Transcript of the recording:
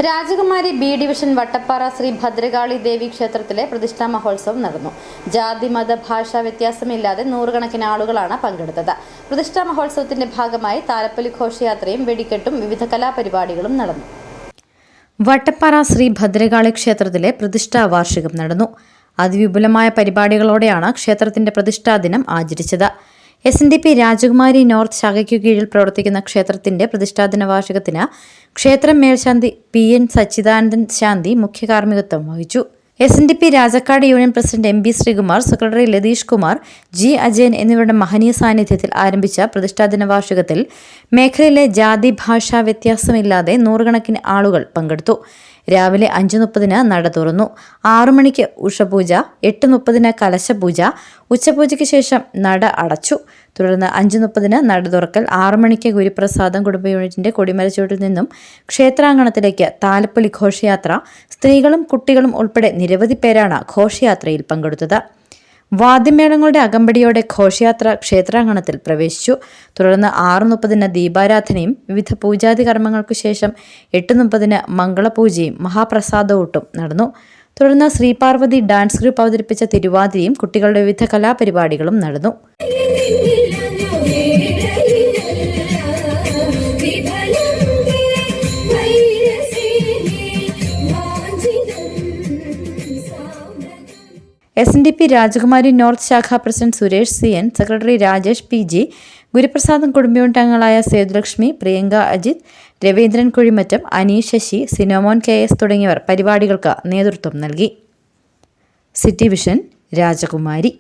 രാജകുമാരി B division Vattappara Shri Bhadrakali ദേവി ക്ഷേത്രത്തിലെ പ്രതിഷ്ഠാ മഹോത്സവം നടന്നു. ജാതി മത ഭാഷാ വ്യത്യാസമില്ലാതെ നൂറുകണക്കിന് ആളുകളാണ് പങ്കെടുത്തത്. പ്രതിഷ്ഠാ മഹോത്സവത്തിന്റെ ഭാഗമായി താലപ്പൊലി ഘോഷയാത്രയും വെടിക്കെട്ടും വിവിധ കലാപരിപാടികളും നടന്നു. വട്ടപ്പാറ ശ്രീ ഭദ്രകാളി ക്ഷേത്രത്തിലെ പ്രതിഷ്ഠാ വാർഷികം നടന്നു. അതിവിപുലമായ പരിപാടികളോടെയാണ് ക്ഷേത്രത്തിന്റെ പ്രതിഷ്ഠാ ദിനം ആചരിച്ചത്. SNDP രാജകുമാരി നോർത്ത് ശാഖയ്ക്കു കീഴിൽ പ്രവർത്തിക്കുന്ന ക്ഷേത്രത്തിന്റെ പ്രതിഷ്ഠാദിന വാർഷികത്തിന് ക്ഷേത്രം മേൽശാന്തി PN സച്ചിദാനന്ദൻ ശാന്തി മുഖ്യ കാർമ്മികത്വം വഹിച്ചു. SNDP Rajakkad union president MB Sreekumar, secretary Latheesh Kumar, G Ajayan എന്നിവരുടെ മഹനീയ സാന്നിധ്യത്തിൽ ആരംഭിച്ച പ്രതിഷ്ഠാദിന വാർഷികത്തിൽ മേഖലയിലെ ജാതി ഭാഷാ വ്യത്യാസമില്ലാതെ നൂറുകണക്കിന് ആളുകൾ പങ്കെടുത്തു. രാവിലെ 5:30 നട തുറന്നു. 6 മണിക്ക് ഉഷപൂജ, 8:30 കലശപൂജ, ഉച്ചപൂജയ്ക്ക് ശേഷം നട അടച്ചു. തുടർന്ന് 5:30 നട തുറക്കൽ, 6 മണിക്ക് ഗുരുപ്രസാദം കുടുംബ യൂണിറ്റിന്റെ കൊടിമരച്ചുവട്ടിൽ നിന്നും ക്ഷേത്രാങ്കണത്തിലേക്ക് താലപ്പൊലി ഘോഷയാത്ര. സ്ത്രീകളും കുട്ടികളും ഉൾപ്പെടെ നിരവധി പേരാണ് ഘോഷയാത്രയിൽ പങ്കെടുത്തത്. വാദ്യമേളങ്ങളുടെ അകമ്പടിയോടെ ഘോഷയാത്ര ക്ഷേത്രാങ്കണത്തിൽ പ്രവേശിച്ചു. തുടർന്ന് 6:30 ദീപാരാധനയും വിവിധ പൂജാതി കർമ്മങ്ങൾക്കു ശേഷം 8:30 മംഗളപൂജയും മഹാപ്രസാദവൂട്ടും നടന്നു. തുടർന്ന് ശ്രീപാർവതി ഡാൻസ് ഗ്രൂപ്പ് അവതരിപ്പിച്ച തിരുവാതിരയും കുട്ടികളുടെ വിവിധ കലാപരിപാടികളും നടന്നു. SNDP രാജകുമാരി നോർത്ത് ശാഖ president Suresh CN, secretary Rajesh PG, ഗുരുപ്രസാദം കുടുംബ യൂണിറ്റ് അംഗങ്ങളായ സേതുലക്ഷ്മി, പ്രിയങ്ക അജിത്, രവീന്ദ്രൻ കുഴിമറ്റം, അനീഷ് ശശി, സിനോമോൻ KS തുടങ്ങിയവർ പരിപാടികൾക്ക് നേതൃത്വം നൽകി. സിറ്റി വിഷൻ രാജകുമാരി.